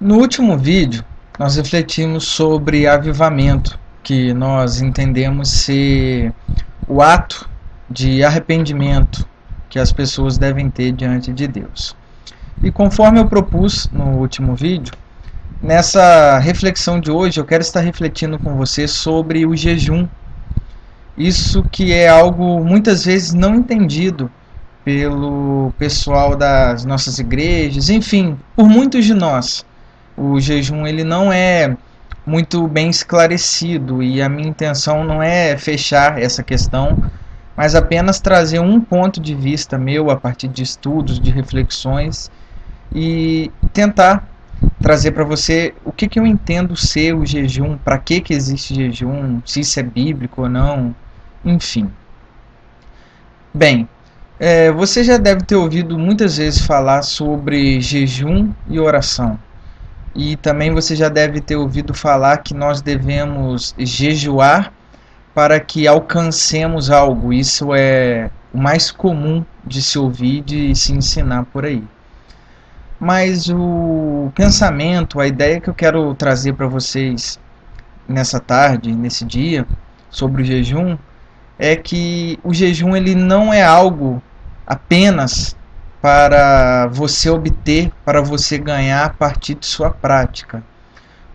No último vídeo, nós refletimos sobre avivamento, que nós entendemos ser o ato de arrependimento que as pessoas devem ter diante de Deus. E conforme eu propus no último vídeo, nessa reflexão de hoje eu quero estar refletindo com você sobre o jejum. Isso que é algo muitas vezes não entendido pelo pessoal das nossas igrejas, enfim, por muitos de nós. O jejum ele não é muito bem esclarecido e a minha intenção não é fechar essa questão, mas apenas trazer um ponto de vista meu a partir de estudos, de reflexões e tentar trazer para você o que eu entendo ser o jejum, para que existe jejum, se isso é bíblico ou não, enfim. Bem, você já deve ter ouvido muitas vezes falar sobre jejum e oração. E também você já deve ter ouvido falar que nós devemos jejuar para que alcancemos algo. Isso é o mais comum de se ouvir e de se ensinar por aí. Mas o pensamento, a ideia que eu quero trazer para vocês nessa tarde, nesse dia, sobre o jejum, é que o jejum ele não é algo apenas para você obter, para você ganhar a partir de sua prática.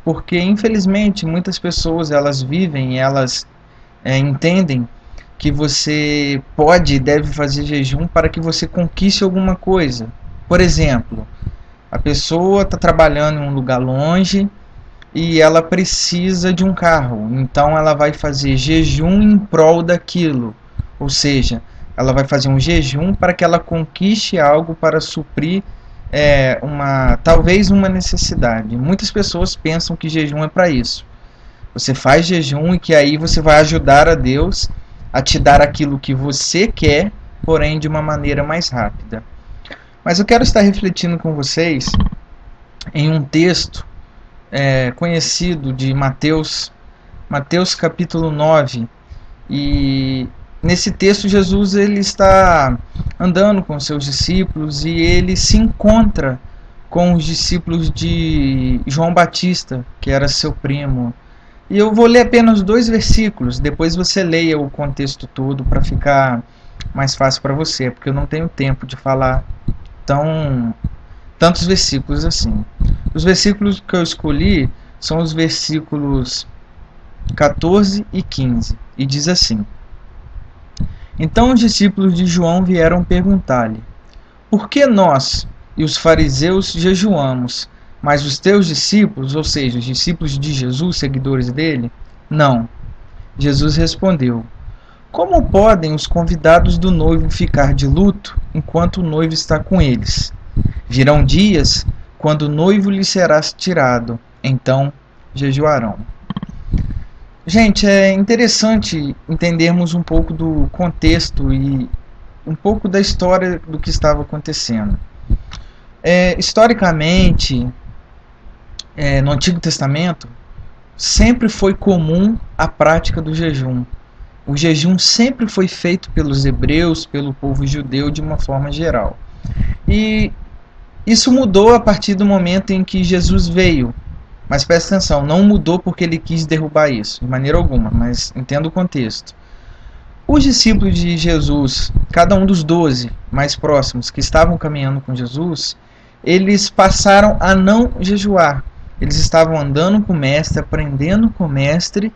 Porque, infelizmente, muitas pessoas elas vivem, elas entendem que você pode e deve fazer jejum para que você conquiste alguma coisa. Por exemplo, a pessoa está trabalhando em um lugar longe e ela precisa de um carro, então ela vai fazer jejum em prol daquilo, ou seja, ela vai fazer um jejum para que ela conquiste algo para suprir talvez uma necessidade. Muitas pessoas pensam que jejum é para isso. Você faz jejum e que aí você vai ajudar a Deus a te dar aquilo que você quer, porém de uma maneira mais rápida. Mas eu quero estar refletindo com vocês em um texto conhecido de Mateus capítulo 9, e nesse texto Jesus ele está andando com seus discípulos e ele se encontra com os discípulos de João Batista, que era seu primo. E eu vou ler apenas 2 versículos, depois você leia o contexto todo para ficar mais fácil para você, porque eu não tenho tempo de falar tantos versículos assim. Os versículos que eu escolhi são os versículos 14 e 15, e diz assim: Então os discípulos de João vieram perguntar-lhe: Por que nós e os fariseus jejuamos, mas os teus discípulos, ou seja, os discípulos de Jesus, seguidores dele, não? Jesus respondeu: Como podem os convidados do noivo ficar de luto enquanto o noivo está com eles? Virão dias quando o noivo lhe será tirado, então jejuarão. Gente, é interessante entendermos um pouco do contexto e um pouco da história do que estava acontecendo. Historicamente, no Antigo Testamento, sempre foi comum a prática do jejum. O jejum sempre foi feito pelos hebreus, pelo povo judeu de uma forma geral. E isso mudou a partir do momento em que Jesus veio. Mas presta atenção, não mudou porque ele quis derrubar isso, de maneira alguma, mas entenda o contexto. Os discípulos de Jesus, cada um dos 12 mais próximos que estavam caminhando com Jesus, eles passaram a não jejuar. Eles estavam andando com o mestre, aprendendo com o mestre,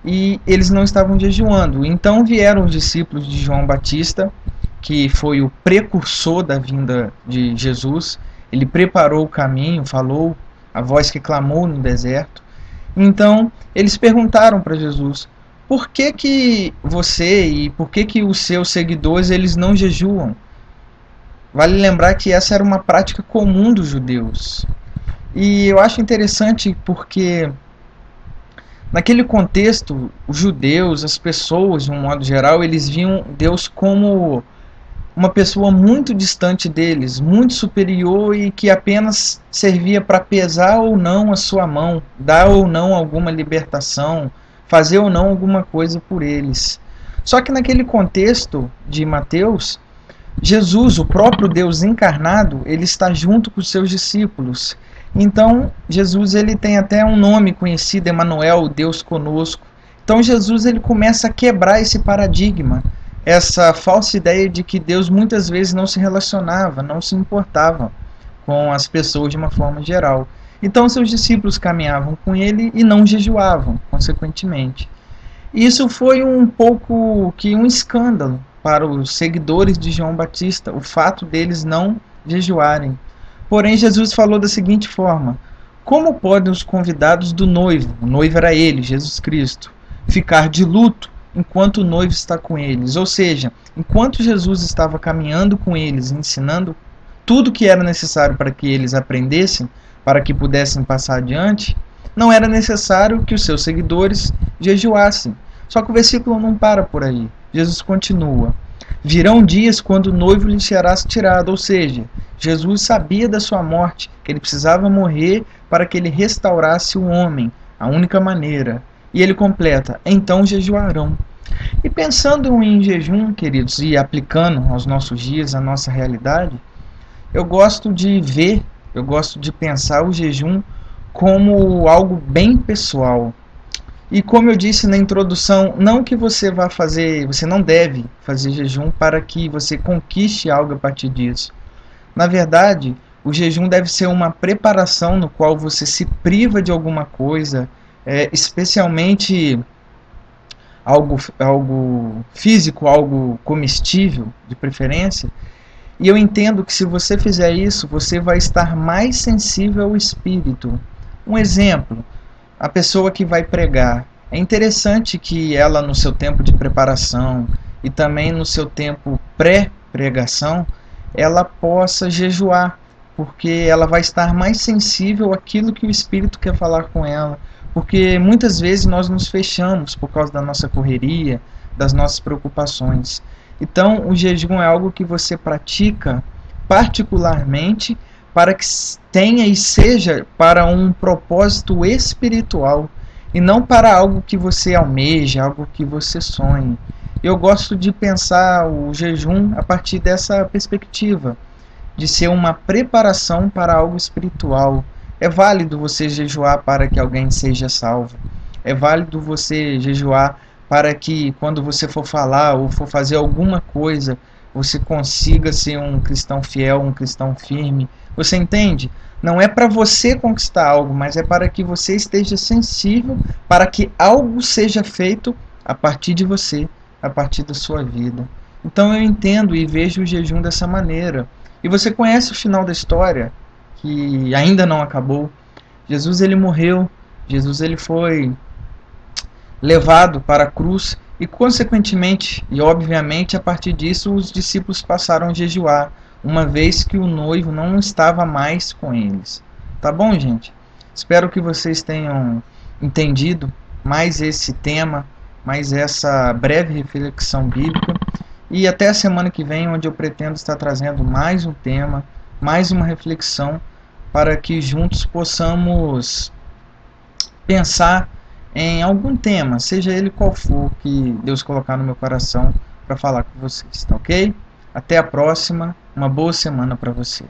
e eles não estavam jejuando. Então vieram os discípulos de João Batista, que foi o precursor da vinda de Jesus. Ele preparou o caminho, falou a voz que clamou no deserto. Então eles perguntaram para Jesus: por que você e por que os seus seguidores eles não jejuam? Vale lembrar que essa era uma prática comum dos judeus. E eu acho interessante porque naquele contexto, os judeus, as pessoas de um modo geral, eles viam Deus como uma pessoa muito distante deles, muito superior e que apenas servia para pesar ou não a sua mão, dar ou não alguma libertação, fazer ou não alguma coisa por eles. Só que naquele contexto de Mateus, Jesus, o próprio Deus encarnado, ele está junto com os seus discípulos. Então, Jesus ele tem até um nome conhecido, Emanuel, Deus conosco. Então, Jesus ele começa a quebrar esse paradigma, essa falsa ideia de que Deus muitas vezes não se relacionava, não se importava com as pessoas de uma forma geral. Então, seus discípulos caminhavam com ele e não jejuavam, consequentemente. Isso foi um pouco que um escândalo para os seguidores de João Batista, o fato deles não jejuarem. Porém, Jesus falou da seguinte forma: como podem os convidados do noivo, o noivo era ele, Jesus Cristo, ficar de luto enquanto o noivo está com eles? Ou seja, enquanto Jesus estava caminhando com eles, ensinando tudo que era necessário para que eles aprendessem, para que pudessem passar adiante, não era necessário que os seus seguidores jejuassem. Só que o versículo não para por aí. Jesus continua: virão dias quando o noivo lhe será tirado. Ou seja, Jesus sabia da sua morte, que ele precisava morrer para que ele restaurasse o homem, a única maneira. E ele completa: então jejuarão. E pensando em jejum, queridos, e aplicando aos nossos dias, à nossa realidade, eu gosto de pensar o jejum como algo bem pessoal. E como eu disse na introdução, não que você não deve fazer jejum para que você conquiste algo a partir disso. Na verdade, o jejum deve ser uma preparação no qual você se priva de alguma coisa, especialmente algo físico, algo comestível, de preferência. E eu entendo que se você fizer isso, você vai estar mais sensível ao Espírito. Um exemplo: a pessoa que vai pregar. É interessante que ela, no seu tempo de preparação e também no seu tempo pré-pregação, ela possa jejuar, porque ela vai estar mais sensível àquilo que o Espírito quer falar com ela. Porque muitas vezes nós nos fechamos por causa da nossa correria, das nossas preocupações. Então, o jejum é algo que você pratica particularmente para que tenha e seja para um propósito espiritual e não para algo que você almeja, algo que você sonhe. Eu gosto de pensar o jejum a partir dessa perspectiva, de ser uma preparação para algo espiritual. É válido você jejuar para que alguém seja salvo. É válido você jejuar para que quando você for falar ou for fazer alguma coisa, você consiga ser um cristão fiel, um cristão firme. Você entende? Não é para você conquistar algo, mas é para que você esteja sensível para que algo seja feito a partir de você, a partir da sua vida. Então eu entendo e vejo o jejum dessa maneira. E você conhece o final da história, que ainda não acabou. Jesus ele morreu, Jesus ele foi levado para a cruz e consequentemente e obviamente a partir disso os discípulos passaram a jejuar, uma vez que o noivo não estava mais com eles. Tá bom, gente? Espero que vocês tenham entendido mais esse tema, mais essa breve reflexão bíblica, e até a semana que vem, onde eu pretendo estar trazendo mais um tema, mais uma reflexão, para que juntos possamos pensar em algum tema, seja ele qual for, que Deus colocar no meu coração para falar com vocês, tá ok? Até a próxima, uma boa semana para você.